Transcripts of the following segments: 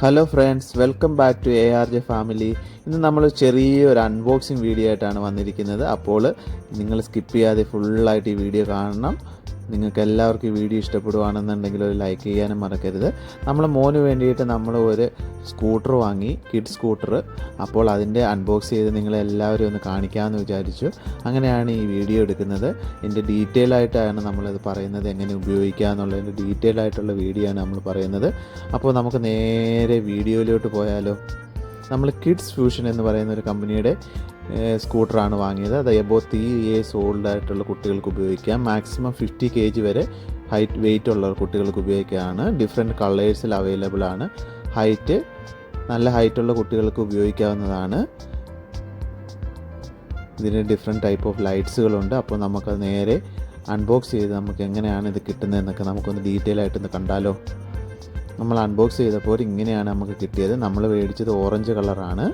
Hello friends, welcome back to ARJ family. ഇന്ന് നമ്മൾ ചെറിയൊരു അൺബോക്സിങ് വീഡിയോ ആയിട്ടാണ് വന്നിരിക്കുന്നത്. അപ്പോൾ നിങ്ങൾ സ്കിപ്പ് ചെയ്യാതെ ഫുള്ളായിട്ട് ഈ വീഡിയോ കാണണം. നിങ്ങൾക്ക് എല്ലാവർക്കും ഈ വീഡിയോ ഇഷ്ടപ്പെടുകയാണെന്നുണ്ടെങ്കിൽ ഒരു ലൈക്ക് ചെയ്യാനും മറക്കരുത്. നമ്മളെ മോന് വേണ്ടിയിട്ട് നമ്മൾ ഒരു സ്കൂട്ടർ വാങ്ങി, കിഡ് സ്കൂട്ടർ. അപ്പോൾ അതിൻ്റെ അൺബോക്സ് ചെയ്ത് നിങ്ങളെല്ലാവരും ഒന്ന് കാണിക്കാമെന്ന് വിചാരിച്ചു. അങ്ങനെയാണ് ഈ വീഡിയോ എടുക്കുന്നത്. ഇതിൻ്റെ ഡീറ്റെയിൽ ആയിട്ടാണ് നമ്മളത് പറയുന്നത്, എങ്ങനെ ഉപയോഗിക്കുക എന്നുള്ളതിൻ്റെ ഡീറ്റെയിൽ ആയിട്ടുള്ള വീഡിയോ ആണ് നമ്മൾ പറയുന്നത്. അപ്പോൾ നമുക്ക് നേരെ വീഡിയോയിലോട്ട് പോയാലോ. നമ്മൾ കിഡ്സ് ഫ്യൂഷൻ എന്ന് പറയുന്ന ഒരു കമ്പനിയുടെ സ്കൂട്ടറാണ് വാങ്ങിയത്. അത് എബോ 3 years ഓൾഡ് ആയിട്ടുള്ള കുട്ടികൾക്ക് ഉപയോഗിക്കാം. മാക്സിമം 50 kg വരെ വെയിറ്റ് ഉള്ള കുട്ടികൾക്ക് ഉപയോഗിക്കുകയാണ്. ഡിഫറെൻറ്റ് കളേഴ്സിൽ അവൈലബിൾ ആണ്. നല്ല ഹൈറ്റുള്ള കുട്ടികൾക്ക് ഉപയോഗിക്കാവുന്നതാണ്. ഇതിന് ഡിഫറെൻറ്റ് ടൈപ്പ് ഓഫ് ലൈറ്റ്സുകളുണ്ട്. അപ്പോൾ നമുക്കത് നേരെ അൺബോക്സ് ചെയ്ത് നമുക്ക് എങ്ങനെയാണ് ഇത് കിട്ടുന്നതെന്നൊക്കെ നമുക്കൊന്ന് ഡീറ്റെയിൽ ആയിട്ടൊന്ന് കണ്ടാലോ. നമ്മൾ അൺബോക്സ് ചെയ്തപ്പോൾ ഇങ്ങനെയാണ് നമുക്ക് കിട്ടിയത്. നമ്മൾ മേടിച്ചത് ഓറഞ്ച് കളറാണ്.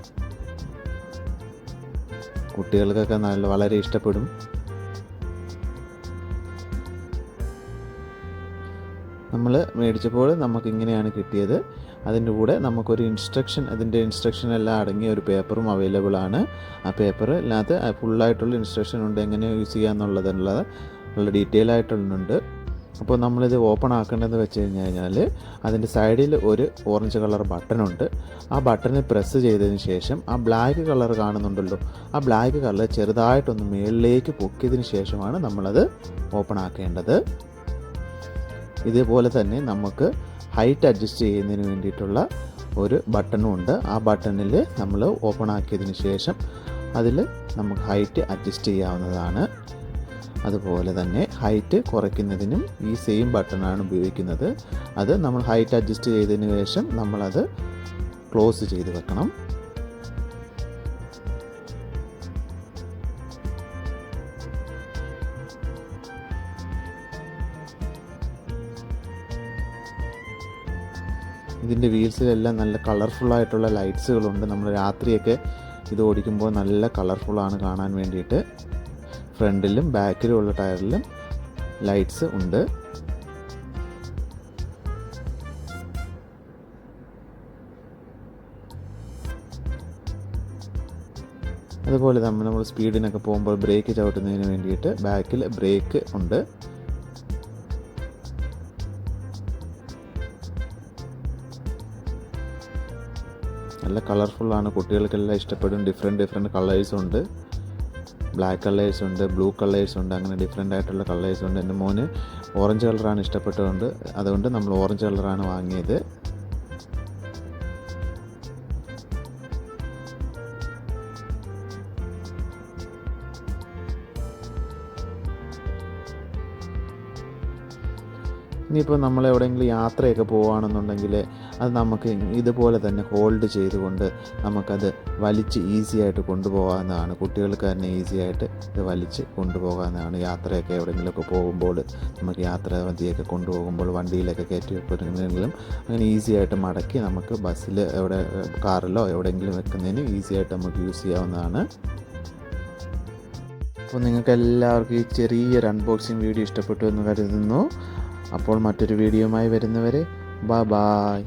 കുട്ടികൾക്കൊക്കെ വളരെ ഇഷ്ടപ്പെടും. നമ്മൾ മേടിച്ചപ്പോൾ നമുക്ക് ഇങ്ങനെയാണ് കിട്ടിയത്. അതിൻ്റെ കൂടെ നമുക്കൊരു അതിൻ്റെ ഇൻസ്ട്രക്ഷൻ എല്ലാം അടങ്ങിയ ഒരു പേപ്പറും അവൈലബിൾ ആണ്. ആ പേപ്പറിനകത്ത് ഫുള്ളായിട്ടുള്ള ഇൻസ്ട്രക്ഷൻ ഉണ്ട്, എങ്ങനെ യൂസ് ചെയ്യാന്നുള്ളതുള്ള ഡീറ്റെയിൽ ആയിട്ടുള്ളുണ്ട്. അപ്പോൾ നമ്മളിത് ഓപ്പൺ ആക്കേണ്ടതെന്ന് വെച്ച് കഴിഞ്ഞാൽ അതിൻ്റെ സൈഡിൽ ഒരു ഓറഞ്ച് കളർ ബട്ടണുണ്ട്. ആ ബട്ടണിൽ പ്രസ് ചെയ്തതിന് ശേഷം ആ ബ്ലാക്ക് കളർ കാണുന്നുണ്ടല്ലോ, ആ ബ്ലാക്ക് കളർ ചെറുതായിട്ടൊന്ന് മുകളിലേക്ക് പൊക്കിയതിന് ശേഷമാണ് നമ്മളത് ഓപ്പൺ ആക്കേണ്ടത്. ഇതേപോലെ തന്നെ നമുക്ക് ഹൈറ്റ് അഡ്ജസ്റ്റ് ചെയ്യുന്നതിന് വേണ്ടിയിട്ടുള്ള ഒരു ബട്ടണും ഉണ്ട്. ആ ബട്ടണിൽ നമ്മൾ ഓപ്പൺ ആക്കിയതിന് ശേഷം അതിൽ നമുക്ക് ഹൈറ്റ് അഡ്ജസ്റ്റ് ചെയ്യാവുന്നതാണ്. അതുപോലെ തന്നെ ഹൈറ്റ് കുറയ്ക്കുന്നതിനും ഈ സെയിം ബട്ടണാണ് ഉപയോഗിക്കുന്നത്. അത് നമ്മൾ ഹൈറ്റ് അഡ്ജസ്റ്റ് ചെയ്തതിന് ശേഷം നമ്മളത് ക്ലോസ് ചെയ്ത് വെക്കണം. ഇതിൻ്റെ വീൽസിലെല്ലാം നല്ല കളർഫുള്ളായിട്ടുള്ള ലൈറ്റ്സുകളുണ്ട്. നമ്മൾ രാത്രിയൊക്കെ ഇത് ഓടിക്കുമ്പോൾ നല്ല കളർഫുള്ളാണ് കാണാൻ വേണ്ടിയിട്ട്. ഫ്രണ്ടിലും ബാക്കിലും ഉള്ള ടയറിലും ലൈറ്റ്സ് ഉണ്ട്. അതുപോലെ നമ്മൾ സ്പീഡിനൊക്കെ പോകുമ്പോൾ ബ്രേക്ക് ചവിട്ടുന്നതിന് വേണ്ടിയിട്ട് ബാക്കിൽ ബ്രേക്ക് ഉണ്ട്. നല്ല കളർഫുള്ളാണ്, കുട്ടികൾക്കെല്ലാം ഇഷ്ടപ്പെടും. ഡിഫറെൻറ്റ് കളേഴ്സ് ഉണ്ട്. ബ്ലാക്ക് കളേഴ്സ് ഉണ്ട്, ബ്ലൂ കളേഴ്സ് ഉണ്ട്, അങ്ങനെ ഡിഫറെൻ്റ് ആയിട്ടുള്ള കളേഴ്സ് ഉണ്ട്. എൻ്റെ മോന് ഓറഞ്ച് കളറാണ് ഇഷ്ടപ്പെട്ടതുകൊണ്ട് അതുകൊണ്ട് നമ്മൾ ഓറഞ്ച് കളറാണ് വാങ്ങിയത്. ഇനിയിപ്പോൾ നമ്മൾ എവിടെയെങ്കിലും യാത്രയൊക്കെ പോവുകയാണെന്നുണ്ടെങ്കിൽ അത് നമുക്ക് ഇതുപോലെ തന്നെ ഹോൾഡ് ചെയ്തുകൊണ്ട് നമുക്കത് വലിച്ച് ഈസി ആയിട്ട് കൊണ്ടുപോകാവുന്നതാണ്. കുട്ടികൾക്ക് തന്നെ ഈസി ആയിട്ട് ഇത് വലിച്ച് കൊണ്ടുപോകാവുന്നതാണ്. യാത്രയൊക്കെ എവിടെയെങ്കിലുമൊക്കെ പോകുമ്പോൾ നമുക്ക് യാത്രാമതിയൊക്കെ കൊണ്ടുപോകുമ്പോൾ വണ്ടിയിലൊക്കെ കയറ്റി വെക്കുന്നെങ്കിലും അങ്ങനെ ഈസി ആയിട്ട് മടക്കി നമുക്ക് ബസ്സിൽ കാറിലോ എവിടെയെങ്കിലും വെക്കുന്നതിന് ഈസി ആയിട്ട് നമുക്ക് യൂസ് ചെയ്യാവുന്നതാണ്. അപ്പോൾ നിങ്ങൾക്ക് എല്ലാവർക്കും ഈ ചെറിയൊരു അൺബോക്സിങ് വീഡിയോ ഇഷ്ടപ്പെട്ടു എന്ന് കരുതുന്നു. അപ്പോൾ മറ്റൊരു വീഡിയോയുമായി വരുന്നവരെ ബൈ.